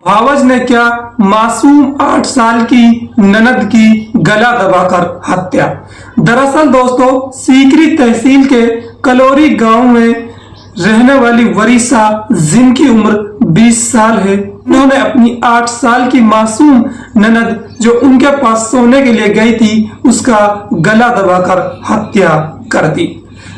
भावज ने क्या मासूम 8 साल की ननद की गला दबाकर हत्या। दरअसल दोस्तों, सीकरी तहसील के कलोरी गांव में रहने वाली वरीसा, जिनकी उम्र 20 साल है, उन्होंने अपनी 8 साल की मासूम ननद जो उनके पास सोने के लिए गई थी, उसका गला दबाकर हत्या कर दी।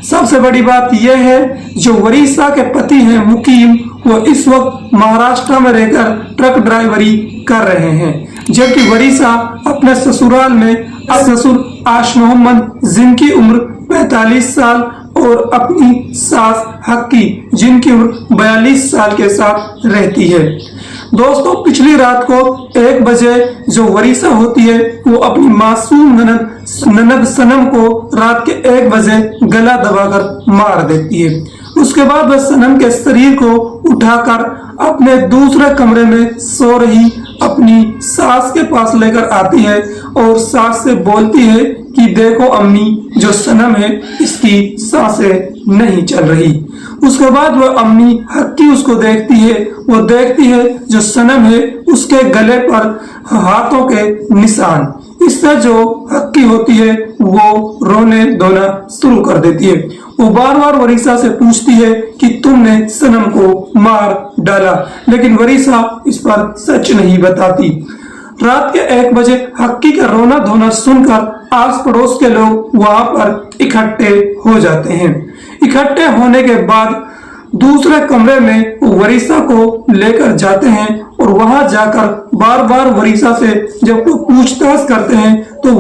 सबसे बड़ी बात यह है, जो वरीसा के पति हैं मुकीम, वो इस वक्त महाराष्ट्र में रहकर ट्रक ड्राइवरी कर रहे हैं, जबकि वरीसा अपने ससुराल में ससुर आश मोहम्मद, जिनकी उम्र 45 साल, और अपनी सास हक्की, जिनकी उम्र 42 साल के साथ रहती है। दोस्तों, पिछली रात को 1 बजे जो वरीसा होती है, वो अपनी मासूम ननद सनम को रात के 1 बजे गला दबाकर मार देती है। उसके बाद वह सनम के शरीर को उठाकर अपने दूसरे कमरे में सो रही अपनी सास के पास लेकर आती है और सास से बोलती है कि देखो अम्मी, जो सनम है इसकी सांसें नहीं चल रही। उसके बाद वह अम्मी हक्की उसको देखती है, वो देखती है जो सनम है उसके गले पर हाथों के निशान। इससे जो हक्की होती है वो रोने धोना शुरू कर देती है। वो बार बार वरीसा से पूछती है कि तुमने सनम को मार डाला, लेकिन वरीसा इस पर सच नहीं बताती। रात के 1 बजे हक्की का रोना धोना सुनकर आस पड़ोस के लोग वहां पर इकट्ठे हो जाते हैं। इकट्ठे होने के बाद दूसरे कमरे में वरीसा को लेकर जाते हैं और वहां जाकर बार बार वरीसा से जब वो पूछताछ करते हैं तो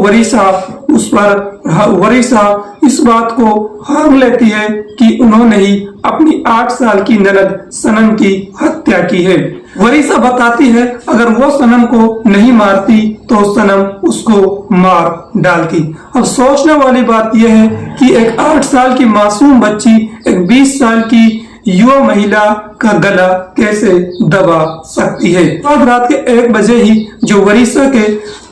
वरीसा इस बात को ठान लेती है कि उन्होंने ही अपनी 8 साल की ननद सनम की हत्या की है। वरीसा बताती है अगर वो सनम को नहीं मारती तो सनम उसको मार डालती। अब सोचने वाली बात यह है कि एक 8 साल की मासूम बच्ची एक 20 साल की युवा महिला का गला कैसे दबा सकती है। आज रात के 1 बजे ही जो वरीसा के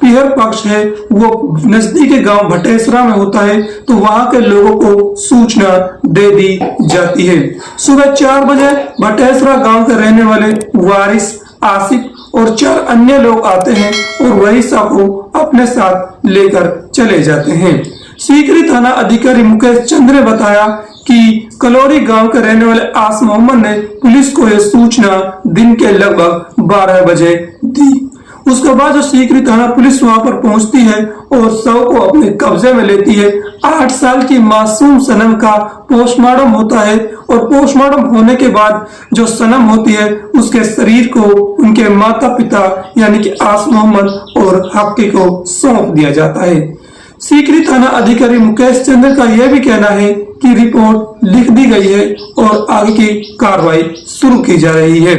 पीहर पक्ष है वो नजदीकी गांव भटेसरा में होता है, तो वहां के लोगों को सूचना दे दी जाती है। सुबह 4 बजे भटेसरा गांव के रहने वाले वारिस, आसिफ और 4 अन्य लोग आते हैं और वरीसा को अपने साथ लेकर चले जाते हैं। सीकरी थाना अधिकारी मुकेश चंद्र ने बताया कि कलोरी गांव के रहने वाले आस मोहम्मद ने पुलिस को यह सूचना दिन के लगभग 12 बजे दी। उसके बाद जो सीकरी थाना पुलिस वहां पर पहुंचती है और शव को अपने कब्जे में लेती है। 8 साल की मासूम सनम का पोस्टमार्टम होता है और पोस्टमार्टम होने के बाद जो सनम होती है उसके शरीर को उनके माता पिता यानी कि आस मोहम्मद और हक्की को सौंप दिया जाता है। सीकरी थाना अधिकारी मुकेश चंद्र का यह भी कहना है कि रिपोर्ट लिख दी गई है और आगे की कार्रवाई शुरू की जा रही है।